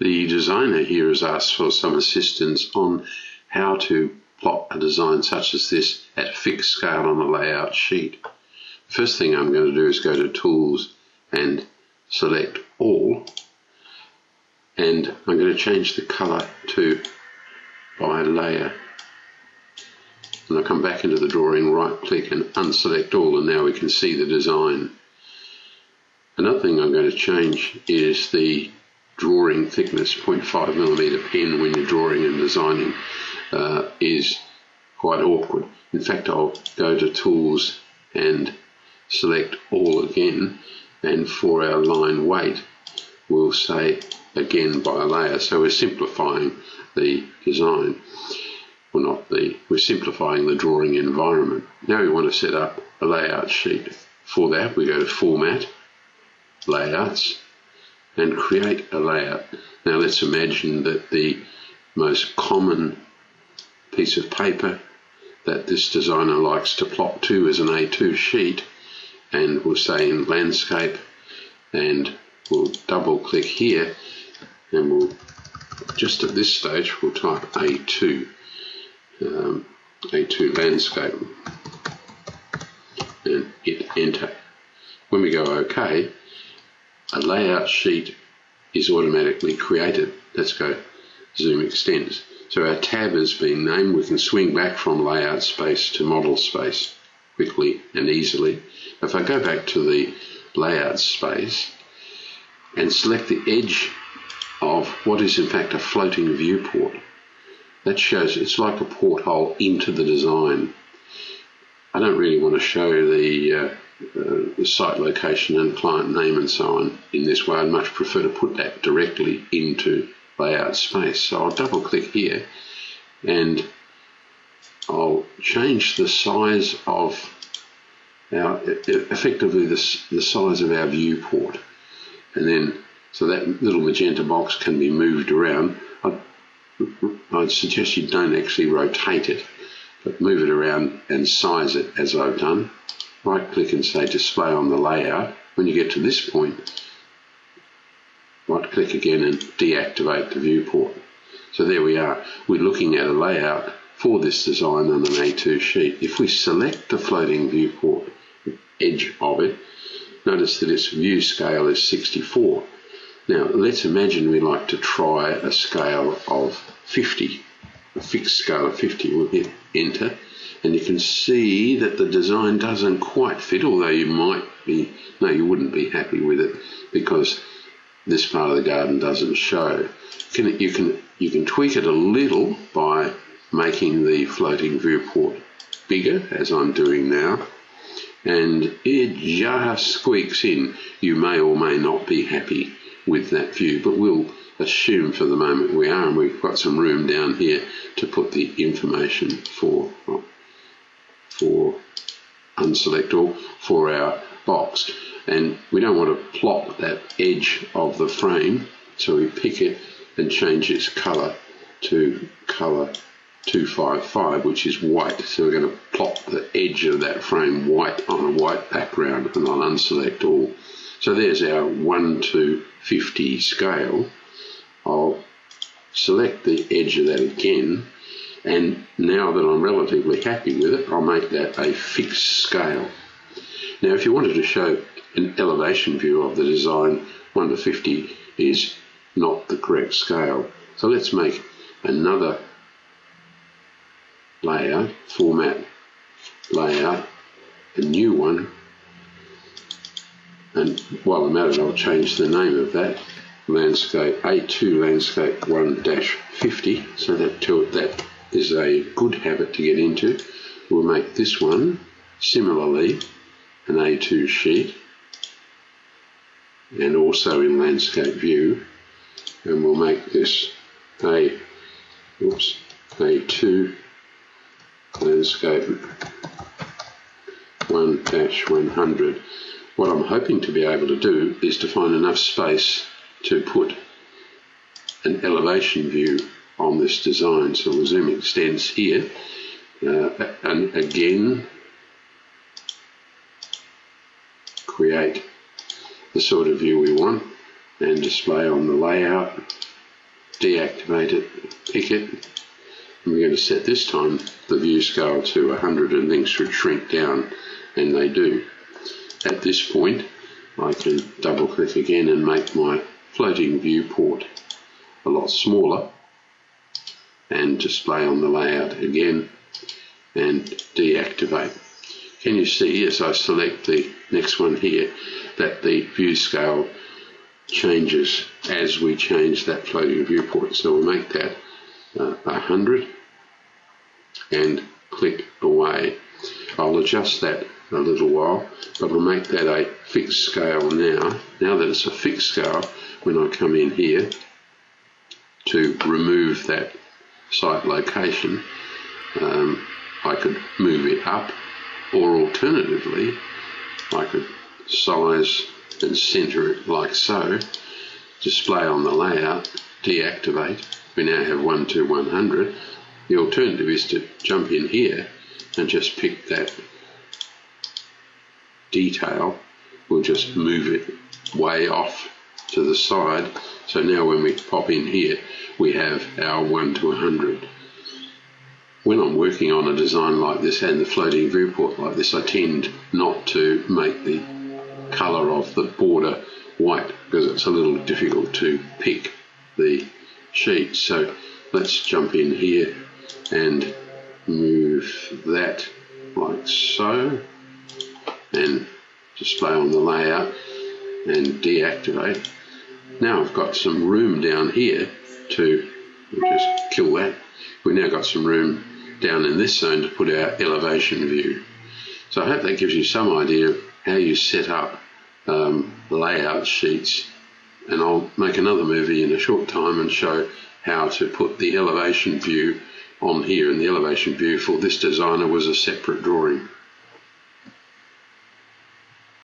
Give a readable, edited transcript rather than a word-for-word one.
The designer here has asked for some assistance on how to plot a design such as this at a fixed scale on a layout sheet. The first thing I'm going to do is go to Tools and select All, and I'm going to change the colour to by layer. And I'll come back into the drawing, right click and unselect all, and now we can see the design. Another thing I'm going to change is the drawing thickness. 0.5mm pen when you're drawing and designing is quite awkward. In fact, I'll go to Tools and select All again, and for our line weight we'll say again by layer. So we're simplifying the design. We're simplifying the drawing environment. Now we want to set up a layout sheet. For that we go to Format, Layouts, and create a layout. Now let's imagine that the most common piece of paper that this designer likes to plot to is an A2 sheet, and we'll say in Landscape, and we'll double click here, and we'll just at this stage we'll type A2 Landscape and hit Enter. When we go OK, a layout sheet is automatically created. Let's go Zoom Extends. So our tab has been named. We can swing back from layout space to model space quickly and easily. If I go back to the layout space and select the edge of what is in fact a floating viewport, that shows it's like a porthole into the design. I don't really want to show the site location and client name and so on in this way. I'd much prefer to put that directly into layout space. So I'll double click here and I'll change the size of effectively the size of our viewport, and then so that little magenta box can be moved around. I'd suggest you don't actually rotate it, but move it around and size it as I've done. Right click and say Display on the layout. When you get to this point, right click again and deactivate the viewport. So there we are. We're looking at a layout for this design on an A2 sheet. If we select the floating viewport edge of it, notice that its view scale is 64. Now let's imagine we like to try a scale of 50, a fixed scale of 50. We'll hit Enter, and you can see that the design doesn't quite fit, although you wouldn't be happy with it because this part of the garden doesn't show. You can tweak it a little by making the floating viewport bigger, as I'm doing now, and it just squeaks in. You may or may not be happy with that view, but we'll assume for the moment we are, and we've got some room down here to put the information for unselect all for our box. And we don't want to plot that edge of the frame, so we pick it and change its colour to colour 255, which is white. So we're going to plot the edge of that frame white on a white background, and I'll unselect all. So there's our 1 to 50 scale. I'll select the edge of that again, and now that I'm relatively happy with it, I'll make that a fixed scale. Now if you wanted to show an elevation view of the design, 1 to 50 is not the correct scale. So let's make another layout, Format, Layout, a new one, and while I'm at it I'll change the name of that, Landscape A2 Landscape 1-50, so that is a good habit to get into. We'll make this one similarly an A2 sheet and also in landscape view, and we'll make this A2 Landscape 1-100. What I'm hoping to be able to do is to find enough space to put an elevation view on this design. So we'll Zoom Extends here, and again create the sort of view we want and display on the layout, deactivate it, pick it, and we're going to set this time the view scale to 100 and things should shrink down, and they do. At this point I can double click again and make my floating viewport a lot smaller and display on the layout again and deactivate. Can you see as I select the next one here that the view scale changes as we change that floating viewport? So we'll make that 100 and click away. I'll adjust that a little while, but I'll make that a fixed scale now. Now that it's a fixed scale, when I come in here to remove that site location, I could move it up, or alternatively I could size and center it like so, display on the layout, deactivate. We now have 1 to 100. The alternative is to jump in here and just pick that detail. We'll just move it way off to the side. So now when we pop in here, we have our 1 to 100. When I'm working on a design like this and the floating viewport like this, I tend not to make the colour of the border white because it's a little difficult to pick the sheet. So let's jump in here and move that like so and display on the layout and deactivate. Now I've got some room down here to just kill that. We've now got some room down in this zone to put our elevation view. So I hope that gives you some idea of how you set up layout sheets, and I'll make another movie in a short time and show how to put the elevation view on here, and the elevation view for this designer was a separate drawing.